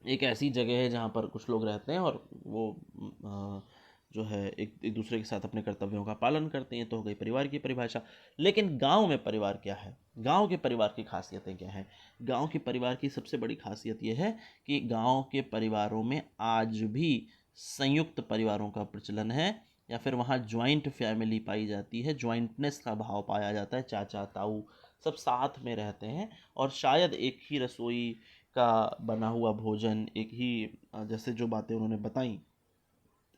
एक ऐसी जगह है जहाँ पर कुछ लोग रहते हैं और वो जो है एक एक दूसरे के साथ अपने कर्तव्यों का पालन करते हैं। तो हो गई परिवार की परिभाषा। लेकिन गांव में परिवार क्या है, गांव के परिवार की खासियतें क्या हैं? गांव के परिवार की सबसे बड़ी खासियत यह है कि गांव के परिवारों में आज भी संयुक्त परिवारों का प्रचलन है, या फिर वहाँ ज्वाइंट फैमिली पाई जाती है, ज्वाइंटनेस का भाव पाया जाता है, चाचा ताऊ सब साथ में रहते हैं, और शायद एक ही रसोई का बना हुआ भोजन, एक ही जैसे जो बातें उन्होंने बताई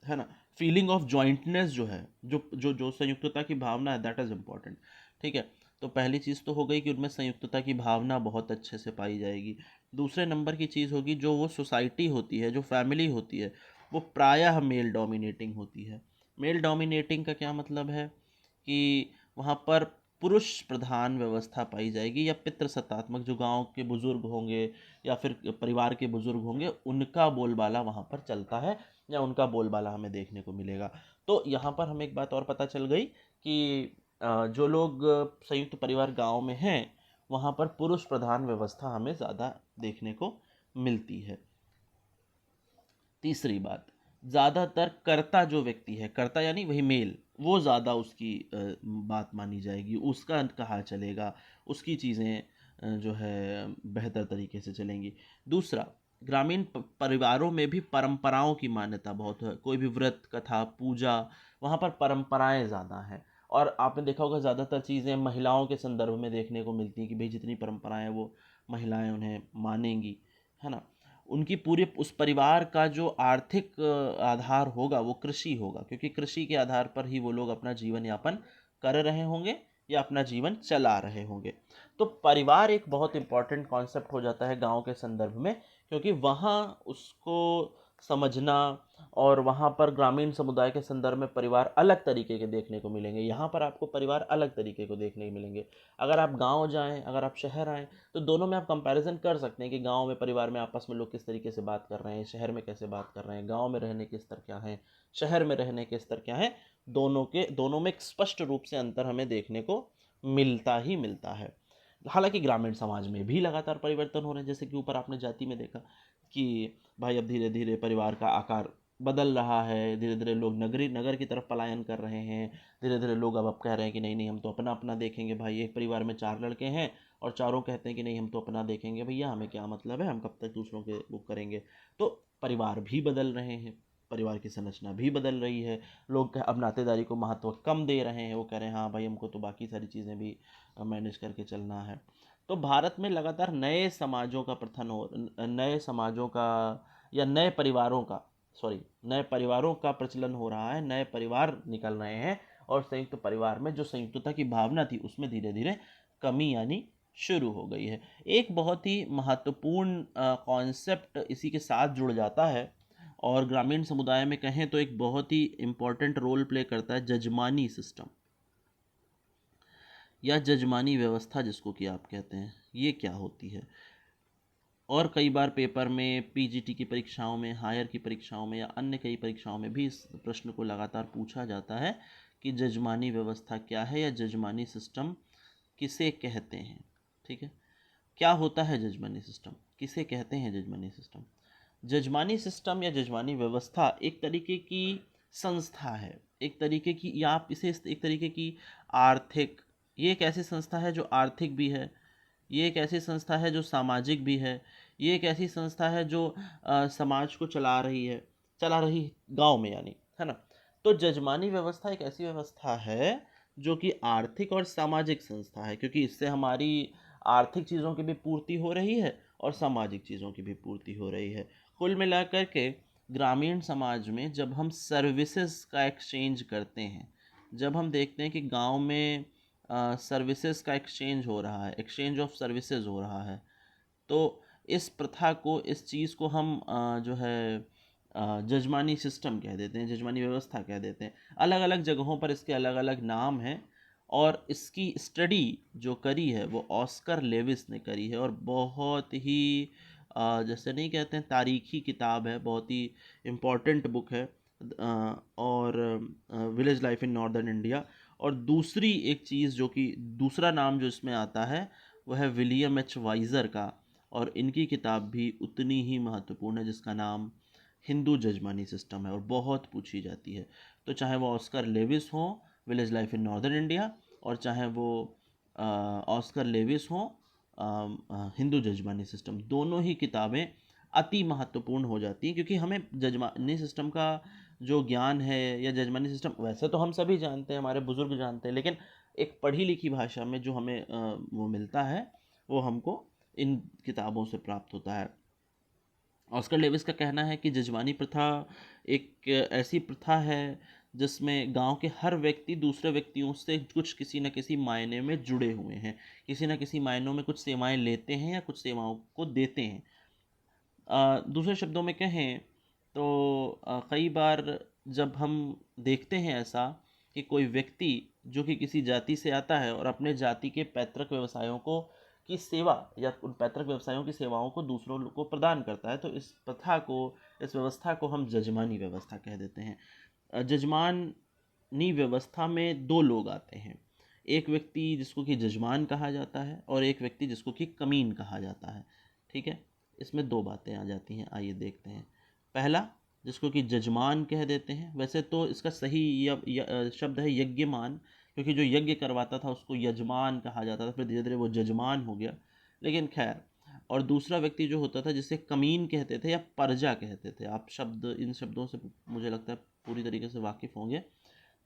है ना, फीलिंग ऑफ जॉइंटनेस जो है, जो जो जो संयुक्तता की भावना है, दैट इज़ इम्पॉर्टेंट, ठीक है। तो पहली चीज़ तो हो गई कि उनमें संयुक्तता की भावना बहुत अच्छे से पाई जाएगी। दूसरे नंबर की चीज़ होगी जो वो सोसाइटी होती है, जो फैमिली होती है, वो प्रायः मेल डोमिनेटिंग होती है। मेल डोमिनेटिंग का क्या मतलब है कि वहाँ पर पुरुष प्रधान व्यवस्था पाई जाएगी, या पितृसत्तात्मक, जो गांव के बुजुर्ग होंगे या फिर परिवार के बुजुर्ग होंगे, उनका बोलबाला वहाँ पर चलता है, या उनका बोलबाला हमें देखने को मिलेगा। तो यहाँ पर हमें एक बात और पता चल गई कि जो लोग संयुक्त परिवार गांव में हैं, वहाँ पर पुरुष प्रधान व्यवस्था हमें ज़्यादा देखने को मिलती है। तीसरी बात, ज़्यादातर कर्ता जो व्यक्ति है, कर्ता यानी वही मेल, वो ज़्यादा उसकी बात मानी जाएगी, उसका कहा चलेगा, उसकी चीज़ें जो है बेहतर तरीके से चलेंगी। दूसरा, ग्रामीण परिवारों में भी परंपराओं की मान्यता बहुत है। कोई भी व्रत, कथा, पूजा, वहाँ पर परंपराएं ज़्यादा हैं। और आपने देखा होगा ज़्यादातर चीज़ें महिलाओं के संदर्भ में देखने को मिलती हैं कि भाई जितनी परंपराएं हैं वो महिलाएं उन्हें मानेंगी, है ना। उनकी पूरे उस परिवार का जो आर्थिक आधार होगा वो कृषि होगा, क्योंकि कृषि के आधार पर ही वो लोग अपना जीवन यापन कर रहे होंगे या अपना जीवन चला रहे होंगे। तो परिवार एक बहुत इंपॉर्टेंट कॉन्सेप्ट हो जाता है गांव के संदर्भ में, क्योंकि वहाँ उसको समझना, और वहाँ पर ग्रामीण समुदाय के संदर्भ में परिवार अलग तरीके के देखने को मिलेंगे, यहाँ पर आपको परिवार अलग तरीके को देखने को मिलेंगे। अगर आप गांव जाएं, अगर आप शहर आएँ, तो दोनों में आप कंपैरिजन कर सकते हैं कि गांव में परिवार में आपस में लोग किस तरीके से बात कर रहे हैं, शहर में कैसे बात कर रहे हैं, गांव में रहने के स्तर क्या हैं, शहर में रहने के स्तर क्या हैं। दोनों में एक स्पष्ट रूप से अंतर हमें देखने को मिलता ही मिलता है। हालांकि ग्रामीण समाज में भी लगातार परिवर्तन हो रहे हैं, जैसे कि ऊपर आपने जाति में देखा कि भाई अब धीरे धीरे परिवार का आकार बदल रहा है, धीरे धीरे लोग नगर की तरफ पलायन कर रहे हैं, धीरे धीरे लोग अब कह रहे हैं कि नहीं नहीं हम तो अपना अपना देखेंगे भाई, एक परिवार में 4 लड़के हैं और चारों कहते हैं कि नहीं हम तो अपना देखेंगे भैया, हमें क्या मतलब है, हम कब तक दूसरों के वो करेंगे। तो परिवार भी बदल रहे हैं, परिवार की संरचना भी बदल रही है। लोग अब नातेदारी को महत्व कम दे रहे हैं, वो कह रहे हैं हाँ भाई हमको तो बाकी सारी चीज़ें भी मैनेज करके चलना है। तो भारत में लगातार नए समाजों का प्रथन हो, नए समाजों का या नए परिवारों का प्रचलन हो रहा है, नए परिवार निकल रहे हैं, और संयुक्त परिवार में जो संयुक्तता की भावना थी उसमें धीरे धीरे कमी आनी शुरू हो गई है। एक बहुत ही महत्वपूर्ण कॉन्सेप्ट इसी के साथ जुड़ जाता है और ग्रामीण समुदाय में कहें तो एक बहुत ही इम्पोर्टेंट रोल प्ले करता है जजमानी सिस्टम या जजमानी व्यवस्था, जिसको कि आप कहते हैं। ये क्या होती है? और कई बार पेपर में, पीजीटी की परीक्षाओं में, हायर की परीक्षाओं में या अन्य कई परीक्षाओं में भी इस प्रश्न को लगातार पूछा जाता है कि जजमानी व्यवस्था क्या है या जजमानी सिस्टम किसे कहते हैं। ठीक है, क्या होता है जजमानी सिस्टम, किसे कहते हैं जजमानी सिस्टम? जजमानी सिस्टम या जजमानी व्यवस्था एक तरीके की संस्था है, एक तरीके की, या आप इसे एक तरीके की आर्थिक, ये एक ऐसी संस्था है जो आर्थिक भी है, ये एक ऐसी संस्था है जो सामाजिक भी है, ये एक ऐसी संस्था है जो समाज को चला रही गांव में, यानी, है ना। तो जजमानी व्यवस्था एक ऐसी व्यवस्था है जो कि आर्थिक और सामाजिक संस्था है, क्योंकि इससे हमारी आर्थिक चीज़ों की भी पूर्ति हो रही है और सामाजिक चीज़ों की भी पूर्ति हो रही है। कुल मिलाकर के ग्रामीण समाज में जब हम सर्विसेज का एक्सचेंज करते हैं, जब हम देखते हैं कि गांव में सर्विसेज का एक्सचेंज हो रहा है, एक्सचेंज ऑफ सर्विसेज हो रहा है, तो इस प्रथा को, इस चीज़ को हम जो है जजमानी सिस्टम कह देते हैं, जजमानी व्यवस्था कह देते हैं। अलग अलग जगहों पर इसके अलग अलग नाम हैं और इसकी स्टडी जो करी है वो ऑस्कर लेविस ने करी है और बहुत ही जैसे नहीं कहते हैं, तारीखी किताब है, बहुत ही इम्पोर्टेंट बुक है। और village life in northern India. और दूसरी एक चीज़ जो कि दूसरा नाम जो इसमें आता है वो है विलियम एच वाइज़र का, और इनकी किताब भी उतनी ही महत्वपूर्ण है, जिसका नाम हिंदू जजमानी सिस्टम है और बहुत पूछी जाती है। तो चाहे वो ऑस्कर लेविस हो village life in northern India, और चाहे वो ऑस्कर लेविस हो हिंदू जजमानी सिस्टम, दोनों ही किताबें अति महत्वपूर्ण हो जाती हैं, क्योंकि हमें जजमानी सिस्टम का जो ज्ञान है, या जजमानी सिस्टम वैसे तो हम सभी जानते हैं, हमारे बुजुर्ग जानते हैं, लेकिन एक पढ़ी लिखी भाषा में जो हमें वो मिलता है वो हमको इन किताबों से प्राप्त होता है। ऑस्कर लेविस का कहना है कि जजमानी प्रथा एक ऐसी प्रथा है जिसमें गांव के हर व्यक्ति दूसरे व्यक्तियों से कुछ किसी न किसी मायने में जुड़े हुए हैं, किसी न किसी मायनों में कुछ सेवाएं लेते हैं या कुछ सेवाओं को देते हैं। दूसरे शब्दों में कहें तो कई बार जब हम देखते हैं ऐसा कि कोई व्यक्ति जो कि किसी जाति से आता है और अपने जाति के पैतृक व्यवसायों को की सेवा या उन पैतृक व्यवसायों की सेवाओं को दूसरों को प्रदान करता है, तो इस प्रथा को, इस व्यवस्था को हम जजमानी व्यवस्था कह देते हैं। जजमानी व्यवस्था में दो लोग आते हैं, एक व्यक्ति जिसको कि जजमान कहा जाता है और एक व्यक्ति जिसको कि कमीन कहा जाता है। ठीक है, इसमें दो बातें आ जाती हैं, आइए देखते हैं। पहला, जिसको कि जजमान कह देते हैं, वैसे तो इसका सही शब्द है यज्ञमान, क्योंकि जो यज्ञ करवाता था उसको यजमान कहा जाता था, फिर धीरे धीरे वो जजमान हो गया, लेकिन खैर। और दूसरा व्यक्ति जो होता था जिसे कमीन कहते थे या परजा कहते थे, आप इन शब्दों से मुझे लगता है पूरी तरीके से वाकिफ़ होंगे।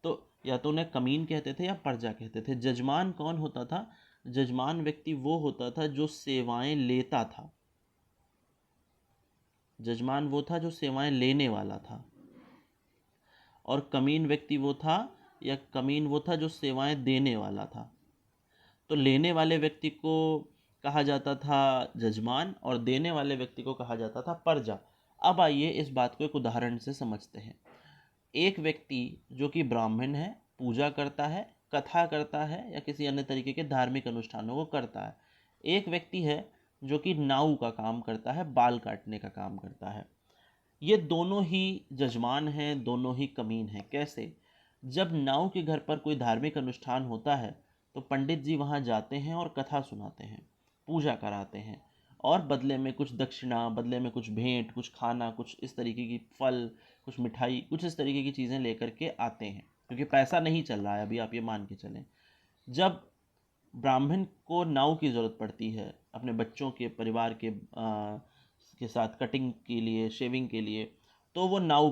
तो या तो उन्हें कमीन कहते थे या परजा कहते थे। जजमान कौन होता था? जजमान व्यक्ति वो होता था जो सेवाएं लेता था, जजमान वो था जो सेवाएं लेने वाला था, और कमीन व्यक्ति वो था, या कमीन वो था जो सेवाएं देने वाला था। तो लेने वाले व्यक्ति को कहा जाता था जजमान और देने वाले व्यक्ति को कहा जाता था परजा। अब आइए इस बात को एक उदाहरण से समझते हैं। एक व्यक्ति जो कि ब्राह्मण है, पूजा करता है, कथा करता है या किसी अन्य तरीके के धार्मिक अनुष्ठानों को करता है। एक व्यक्ति है जो कि नाऊ का काम करता है, बाल काटने का काम करता है। ये दोनों ही जजमान हैं, दोनों ही कमीन हैं। कैसे? जब नाऊ के घर पर कोई धार्मिक अनुष्ठान होता है तो पंडित जी वहाँ जाते हैं और कथा सुनाते हैं, पूजा कराते हैं, और बदले में कुछ दक्षिणा, बदले में कुछ भेंट, कुछ खाना, कुछ इस तरीके की फल, कुछ मिठाई, कुछ इस तरीके की चीज़ें लेकर के आते हैं, क्योंकि पैसा नहीं चल रहा है अभी, आप ये मान के चलें। जब ब्राह्मण को नाव की ज़रूरत पड़ती है अपने बच्चों के, परिवार के साथ कटिंग के लिए, शेविंग के लिए, तो वो नाव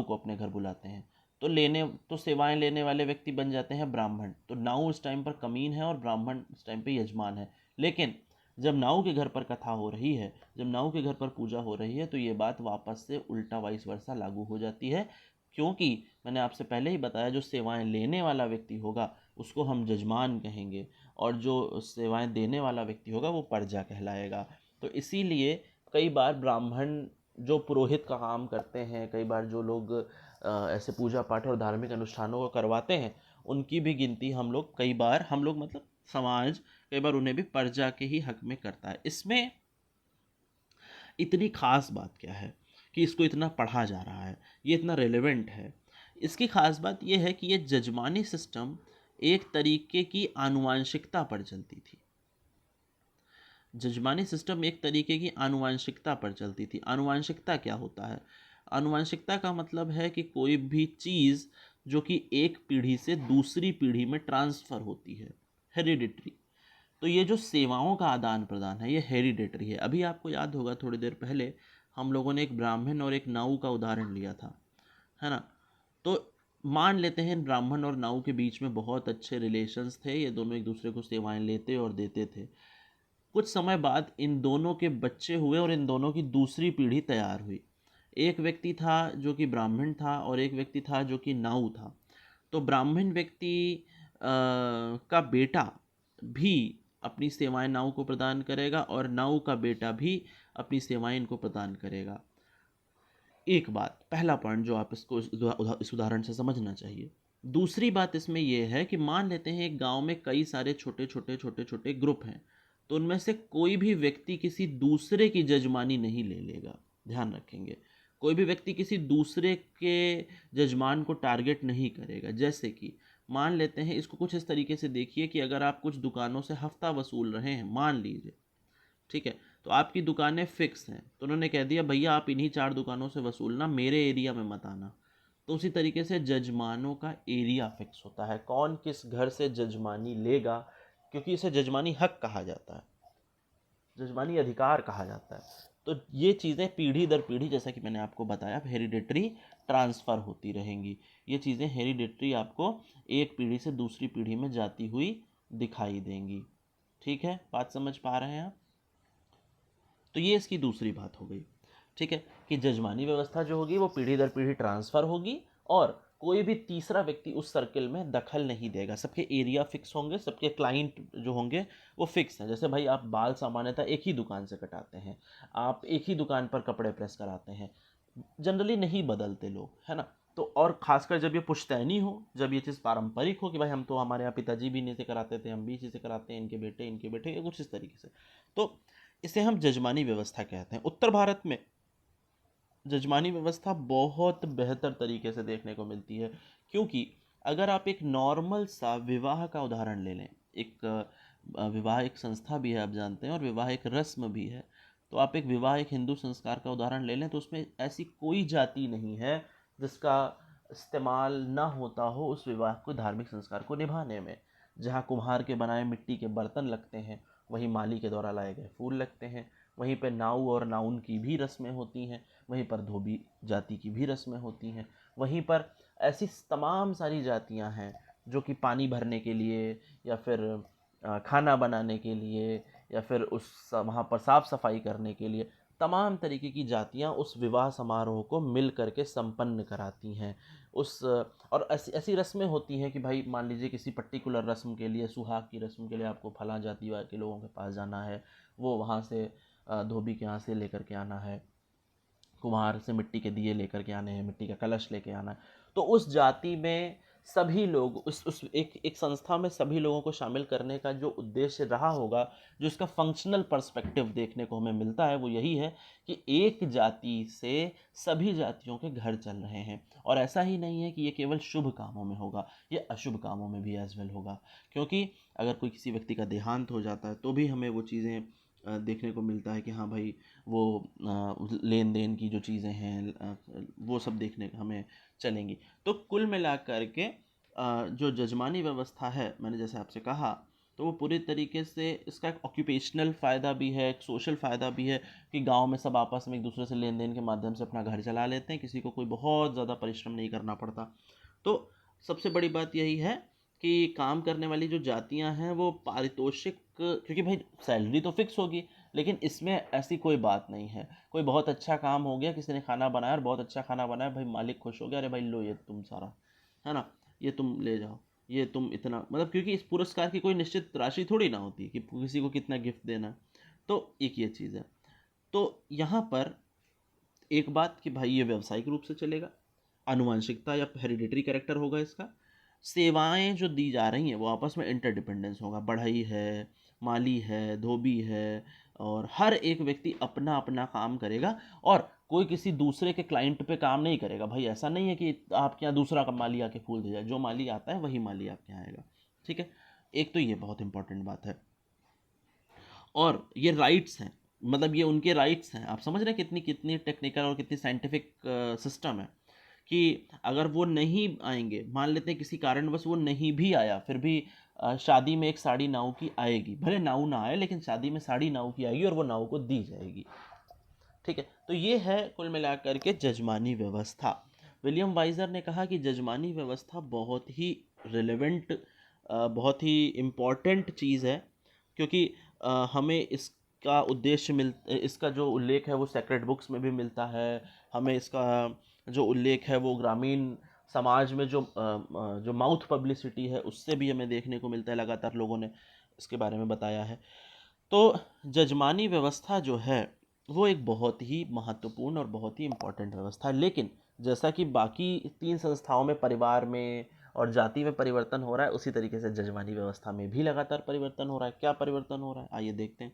को अपने घर बुलाते हैं। तो सेवाएं लेने वाले व्यक्ति बन जाते हैं ब्राह्मण। तो नाऊ उस टाइम पर कमीन है और ब्राह्मण उस टाइम पे यजमान है। लेकिन जब नाऊ के घर पर कथा हो रही है, जब नाऊ के घर पर पूजा हो रही है, तो ये बात वापस से उल्टा वाइस वर्सा लागू हो जाती है। क्योंकि मैंने आपसे पहले ही बताया, जो सेवाएं लेने वाला व्यक्ति होगा उसको हम जजमान कहेंगे, और जो सेवाएं देने वाला व्यक्ति होगा वो प्रजा कहलाएगा। तो इसीलिए कई बार ब्राह्मण जो पुरोहित का काम करते हैं, कई बार जो लोग ऐसे पूजा पाठ और धार्मिक अनुष्ठानों को करवाते हैं, उनकी भी गिनती कई बार हम लोग मतलब समाज कई बार उन्हें भी प्रजा के ही हक में करता है। इसमें इतनी खास बात क्या है कि इसको इतना पढ़ा जा रहा है, ये इतना रेलेवेंट है? इसकी खास बात यह है कि ये जजमानी सिस्टम एक तरीके की आनुवांशिकता पर चलती थी। जजमानी सिस्टम एक तरीके की आनुवांशिकता पर चलती थी। आनुवांशिकता क्या होता है? आनुवांशिकता का मतलब है कि कोई भी चीज़ जो कि एक पीढ़ी से दूसरी पीढ़ी में ट्रांसफ़र होती है, हेरिडिटरी। तो ये जो सेवाओं का आदान प्रदान है, ये हेरिडेटरी है। अभी आपको याद होगा, थोड़ी देर पहले हम लोगों ने एक ब्राह्मण और एक नाऊ का उदाहरण लिया था, है ना? तो मान लेते हैं ब्राह्मण और नाऊ के बीच में बहुत अच्छे रिलेशंस थे, ये दोनों एक दूसरे को सेवाएं लेते और देते थे। कुछ समय बाद इन दोनों के बच्चे हुए और इन दोनों की दूसरी पीढ़ी तैयार हुई। एक व्यक्ति था जो कि ब्राह्मण था और एक व्यक्ति था जो कि नाऊ था। तो ब्राह्मण व्यक्ति का बेटा भी अपनी सेवाएं नाऊ को प्रदान करेगा और नाऊ का बेटा भी अपनी सेवाएं इनको प्रदान करेगा। एक बात, पहला पॉइंट जो आप इसको इस उदाहरण से समझना चाहिए। दूसरी बात इसमें यह है कि मान लेते हैं एक गांव में कई सारे छोटे छोटे छोटे छोटे ग्रुप हैं, तो उनमें से कोई भी व्यक्ति किसी दूसरे की जजमानी नहीं ले लेगा। ध्यान रखेंगे, कोई भी व्यक्ति किसी दूसरे के जजमान को टारगेट नहीं करेगा। जैसे कि मान लेते हैं, इसको कुछ इस तरीके से देखिए कि अगर आप कुछ दुकानों से हफ्ता वसूल रहे हैं, मान लीजिए, ठीक है, तो आपकी दुकानें फिक्स हैं, तो उन्होंने कह दिया भैया आप इन्हीं 4 दुकानों से वसूलना, मेरे एरिया में मत आना। तो उसी तरीके से जजमानों का एरिया फिक्स होता है, कौन किस घर से जजमानी लेगा, क्योंकि इसे जजमानी हक कहा जाता है, जजमानी अधिकार कहा जाता है। तो ये चीज़ें पीढ़ी दर पीढ़ी, जैसा कि मैंने आपको बताया, हेरिडेटरी ट्रांसफ़र होती रहेंगी। ये चीज़ें हेरिडेटरी आपको एक पीढ़ी से दूसरी पीढ़ी में जाती हुई दिखाई देंगी। ठीक है, बात समझ पा रहे हैं आप? तो ये इसकी दूसरी बात हो गई, ठीक है, कि जजमानी व्यवस्था जो होगी वो पीढ़ी दर पीढ़ी ट्रांसफ़र होगी और कोई भी तीसरा व्यक्ति उस सर्किल में दखल नहीं देगा। सबके एरिया फिक्स होंगे, सबके क्लाइंट जो होंगे वो फिक्स हैं। जैसे भाई आप बाल सामान्यतः एक ही दुकान से कटाते हैं, आप एक ही दुकान पर कपड़े प्रेस कराते हैं, जनरली नहीं बदलते लोग, है ना? तो और ख़ासकर जब ये पुश्तैनी हो, जब ये चीज़ पारंपरिक हो कि भाई हम तो, हमारे यहाँ पिताजी भी इन्हीं से कराते थे, हम भी इसी से कराते हैं, इनके बेटे या कुछ इस तरीके से, तो इसे हम जजमानी व्यवस्था कहते हैं। उत्तर भारत में जजमानी व्यवस्था बहुत बेहतर तरीके से देखने को मिलती है, क्योंकि अगर आप एक नॉर्मल सा विवाह का उदाहरण ले लें, एक विवाह एक संस्था भी है, आप जानते हैं, और विवाह एक रस्म भी है। तो आप एक विवाह एक हिंदू संस्कार का उदाहरण ले लें, तो उसमें ऐसी कोई जाति नहीं है जिसका इस्तेमाल ना होता हो उस विवाह को, धार्मिक संस्कार को निभाने में। जहाँ कुम्हार के बनाए मिट्टी के बर्तन लगते हैं, वहीं माली के द्वारा लाए गए फूल लगते हैं, वहीं पर नाऊ और नाउन की भी रस्में होती हैं, वहीं पर धोबी जाति की भी रस्में होती हैं, वहीं पर ऐसी तमाम सारी जातियां हैं जो कि पानी भरने के लिए या फिर खाना बनाने के लिए या फिर वहाँ पर साफ़ सफाई करने के लिए, तमाम तरीके की जातियाँ उस विवाह समारोह को मिल करके संपन्न कराती हैं। और ऐसी ऐसी रस्में होती हैं कि भाई मान लीजिए किसी पर्टिकुलर रस्म के लिए, सुहाग की रस्म के लिए आपको फलां जाति के लोगों के पास जाना है, वो वहाँ से धोबी के यहाँ से लेकर के आना है, कुम्हार से मिट्टी के दिए लेकर के आने हैं, मिट्टी का कलश लेके आना है। तो उस जाति में सभी लोग, उस एक संस्था में सभी लोगों को शामिल करने का जो उद्देश्य रहा होगा, जो इसका फंक्शनल पर्सपेक्टिव देखने को हमें मिलता है, वो यही है कि एक जाति से सभी जातियों के घर चल रहे हैं। और ऐसा ही नहीं है कि ये केवल शुभ कामों में होगा, ये अशुभ कामों में भी एज वेल होगा, क्योंकि अगर कोई किसी व्यक्ति का देहांत हो जाता है तो भी हमें वो चीज़ें देखने को मिलता है कि हाँ भाई, वो लेन देन की जो चीज़ें हैं वो सब देखने हमें चलेंगी। तो कुल मिलाकर के जो जजमानी व्यवस्था है, मैंने जैसे आपसे कहा, तो वो पूरी तरीके से इसका एक ऑक्यूपेशनल फ़ायदा भी है, एक सोशल फ़ायदा भी है कि गांव में सब आपस में एक दूसरे से लेन देन के माध्यम से अपना घर चला लेते हैं, किसी को कोई बहुत ज़्यादा परिश्रम नहीं करना पड़ता। तो सबसे बड़ी बात यही है कि काम करने वाली जो जातियां हैं वो पारितोषिक, क्योंकि भाई सैलरी तो फिक्स होगी, लेकिन इसमें ऐसी कोई बात नहीं है। कोई बहुत अच्छा काम हो गया, किसी ने खाना बनाया और बहुत अच्छा खाना बनाया, भाई मालिक खुश हो गया, अरे भाई लो ये तुम सारा, है ना, ये तुम ले जाओ, ये तुम इतना, मतलब क्योंकि इस पुरस्कार की कोई निश्चित राशि थोड़ी ना होती कि किसी को कितना गिफ्ट देना है। तो एक ये चीज़ है। तो यहाँ पर एक बात कि भाई ये व्यावसायिक रूप से चलेगा, आनुवंशिकता या हेरिडिटरी कैरेक्टर होगा इसका। सेवाएं जो दी जा रही हैं वो आपस में इंटरडिपेंडेंस होगा, बढ़ई है, माली है, धोबी है, और हर एक व्यक्ति अपना अपना काम करेगा और कोई किसी दूसरे के क्लाइंट पे काम नहीं करेगा। भाई ऐसा नहीं है कि आपके यहाँ दूसरा का माली आके फूल दे जाए, जो माली आता है वही माली आपके यहाँ आएगा। ठीक है, एक तो ये बहुत इंपॉर्टेंट बात है। और ये राइट्स हैं, मतलब ये उनके राइट्स हैं। आप समझ रहे हैं कितनी कितनी टेक्निकल और कितनी साइंटिफिक सिस्टम है कि अगर वो नहीं आएंगे, मान लेते हैं किसी कारणवश वो नहीं भी आया, फिर भी शादी में एक साड़ी नाऊ की आएगी, भले नाऊ ना आए लेकिन शादी में साड़ी नाऊ की आएगी और वो नाऊ को दी जाएगी। ठीक है, तो ये है कुल मिलाकर के जजमानी व्यवस्था। विलियम वाइजर ने कहा कि जजमानी व्यवस्था बहुत ही रिलेवेंट, बहुत ही इम्पॉर्टेंट चीज़ है, क्योंकि हमें इसका उद्देश्य इसका जो उल्लेख है वो सेक्रेड बुक्स में भी मिलता है। हमें इसका जो उल्लेख है वो ग्रामीण समाज में जो माउथ पब्लिसिटी है उससे भी हमें देखने को मिलता है, लगातार लोगों ने इसके बारे में बताया है। तो जजमानी व्यवस्था जो है वो एक बहुत ही महत्वपूर्ण और बहुत ही इम्पोर्टेंट व्यवस्था है। लेकिन जैसा कि बाकी 3 संस्थाओं में, परिवार में और जाति में परिवर्तन हो रहा है, उसी तरीके से जजमानी व्यवस्था में भी लगातार परिवर्तन हो रहा है। क्या परिवर्तन हो रहा है, आइए देखते हैं।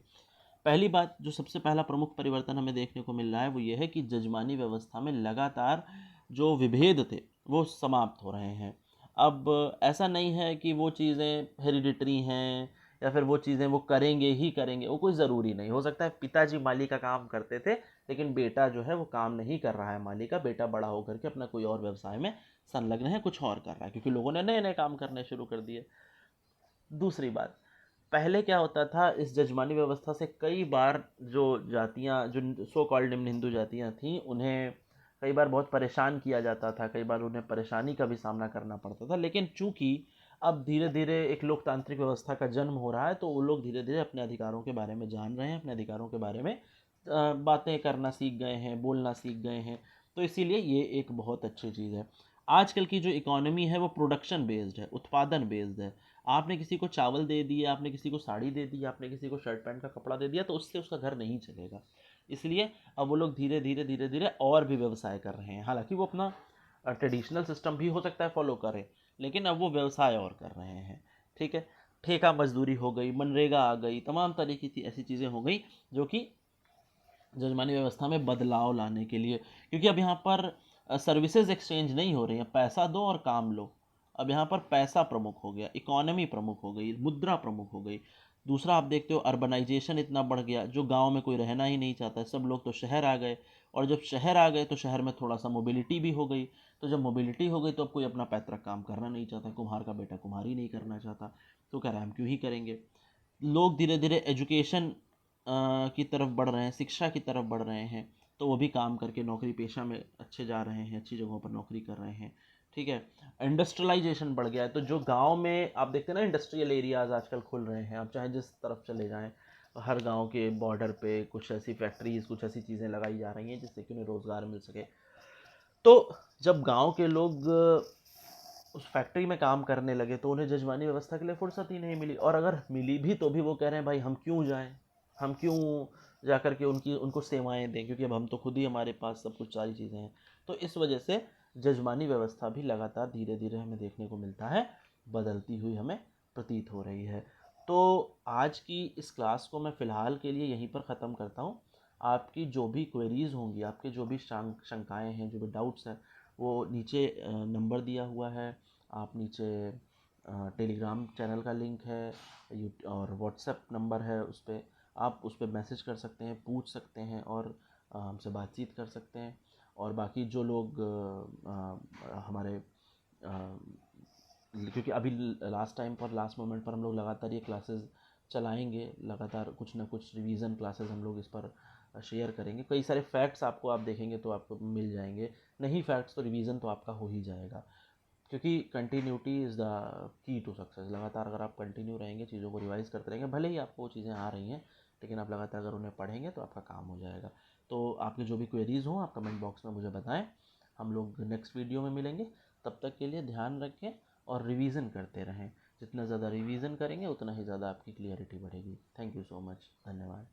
पहली बात, जो सबसे पहला प्रमुख परिवर्तन हमें देखने को मिल रहा है वो ये है कि जजमानी व्यवस्था में लगातार जो विभेद थे वो समाप्त हो रहे हैं। अब ऐसा नहीं है कि वो चीज़ें हेरिडिटरी हैं या फिर वो चीज़ें वो करेंगे ही करेंगे, वो कोई ज़रूरी नहीं। हो सकता है पिताजी माली का काम करते थे लेकिन बेटा जो है वो काम नहीं कर रहा है माली का, बेटा बड़ा होकर के अपना कोई और व्यवसाय में संलग्न है, कुछ और कर रहा है, क्योंकि लोगों ने नए नए काम करने शुरू कर दिए। दूसरी बात, पहले क्या होता था, इस जजमानी व्यवस्था से कई बार जो जातियाँ, जो सो कॉल्ड निम्न हिंदू जातियाँ थीं, उन्हें कई बार बहुत परेशान किया जाता था, कई बार उन्हें परेशानी का भी सामना करना पड़ता था। लेकिन चूंकि अब धीरे धीरे एक लोकतांत्रिक व्यवस्था का जन्म हो रहा है, तो वो लोग धीरे धीरे अपने अधिकारों के बारे में जान रहे हैं, अपने अधिकारों के बारे में बातें करना सीख गए हैं, बोलना सीख गए हैं। तो इसीलिए ये एक बहुत अच्छी चीज़ है। आजकल की जो इकोनॉमी है वो प्रोडक्शन बेस्ड है, उत्पादन बेस्ड है। आपने किसी को चावल दे दिया, आपने किसी को साड़ी दे दी, आपने किसी को शर्ट पैंट का कपड़ा दे दिया, तो उससे उसका घर नहीं चलेगा। इसलिए अब वो लोग धीरे धीरे धीरे धीरे और भी व्यवसाय कर रहे हैं। हालांकि वो अपना ट्रेडिशनल सिस्टम भी हो सकता है फॉलो करें, लेकिन अब वो व्यवसाय और कर रहे हैं। ठीक है, ठेका मजदूरी हो गई, मनरेगा आ गई, तमाम तरीके की ऐसी चीज़ें हो गई जो कि जजमानी व्यवस्था में बदलाव लाने के लिए, क्योंकि अब यहाँ पर सर्विसेज एक्सचेंज नहीं हो रही हैं, पैसा दो और काम लो। अब यहाँ पर पैसा प्रमुख हो गया, इकोनॉमी प्रमुख हो गई, मुद्रा प्रमुख हो गई। दूसरा, आप देखते हो अर्बनाइजेशन इतना बढ़ गया, जो गांव में कोई रहना ही नहीं चाहता है, सब लोग तो शहर आ गए। और जब शहर आ गए तो शहर में थोड़ा सा मोबिलिटी भी हो गई। तो जब मोबिलिटी हो गई तो अब कोई अपना पैतृक काम करना नहीं चाहता, कुम्हार का बेटा कुम्हारी नहीं करना चाहता, तो कह रहा है हम क्यों ही करेंगे। लोग धीरे धीरे एजुकेशन की तरफ बढ़ रहे हैं, शिक्षा की तरफ बढ़ रहे हैं, तो वो भी काम करके नौकरी पेशा में अच्छे जा रहे हैं, अच्छी जगहों पर नौकरी कर रहे हैं। ठीक है, इंडस्ट्रियलाइजेशन बढ़ गया है, तो जो गांव में आप देखते हैं ना, इंडस्ट्रियल एरियाज आजकल खुल रहे हैं, आप चाहे जिस तरफ चले जाएं, हर गांव के बॉर्डर पे कुछ ऐसी फैक्ट्रीज, कुछ ऐसी चीज़ें लगाई जा रही हैं जिससे कि उन्हें रोज़गार मिल सके। तो जब गांव के लोग उस फैक्ट्री में काम करने लगे तो उन्हें जजमानी व्यवस्था के लिए फुर्सत ही नहीं मिली, और अगर मिली भी तो भी वो कह रहे हैं भाई हम क्यों जाएं, हम क्यों जा कर के उनको सेवाएं दें, क्योंकि अब हम तो खुद ही, हमारे पास सब कुछ सारी चीज़ें हैं। तो इस वजह से जजमानी व्यवस्था भी लगातार धीरे धीरे हमें देखने को मिलता है, बदलती हुई हमें प्रतीत हो रही है। तो आज की इस क्लास को मैं फ़िलहाल के लिए यहीं पर ख़त्म करता हूँ। आपकी जो भी क्वेरीज़ होंगी, आपके जो भी शंकाएँ हैं, जो भी डाउट्स हैं, वो नीचे नंबर दिया हुआ है। आप नीचे टेलीग्राम चैनल का लिंक है, और व्हाट्सएप नंबर है, उस पर आप उस पर मैसेज कर सकते हैं, पूछ सकते हैं और हमसे बातचीत कर सकते हैं। और बाकी जो लोग हमारे क्योंकि अभी लास्ट टाइम पर, लास्ट मोमेंट पर हम लोग लगातार ये क्लासेस चलाएंगे, लगातार कुछ ना कुछ रिवीजन क्लासेस हम लोग इस पर शेयर करेंगे। कई सारे फैक्ट्स आपको, आप देखेंगे तो आपको मिल जाएंगे, नहीं फैक्ट्स तो रिवीजन तो आपका हो ही जाएगा, क्योंकि continuity is the key to success. लगातार अगर आप कंटिन्यू रहेंगे, चीज़ों को रिवाइज करते रहेंगे, भले ही आपको वो चीज़ें आ रही हैं लेकिन आप लगातार अगर उन्हें पढ़ेंगे तो आपका काम हो जाएगा। तो आपके जो भी क्वेरीज़ हों आप कमेंट बॉक्स में मुझे बताएं। हम लोग नेक्स्ट वीडियो में मिलेंगे। तब तक के लिए ध्यान रखें और रिवीजन करते रहें। जितना ज़्यादा रिवीजन करेंगे उतना ही ज़्यादा आपकी क्लियरिटी बढ़ेगी। Thank you so much. धन्यवाद।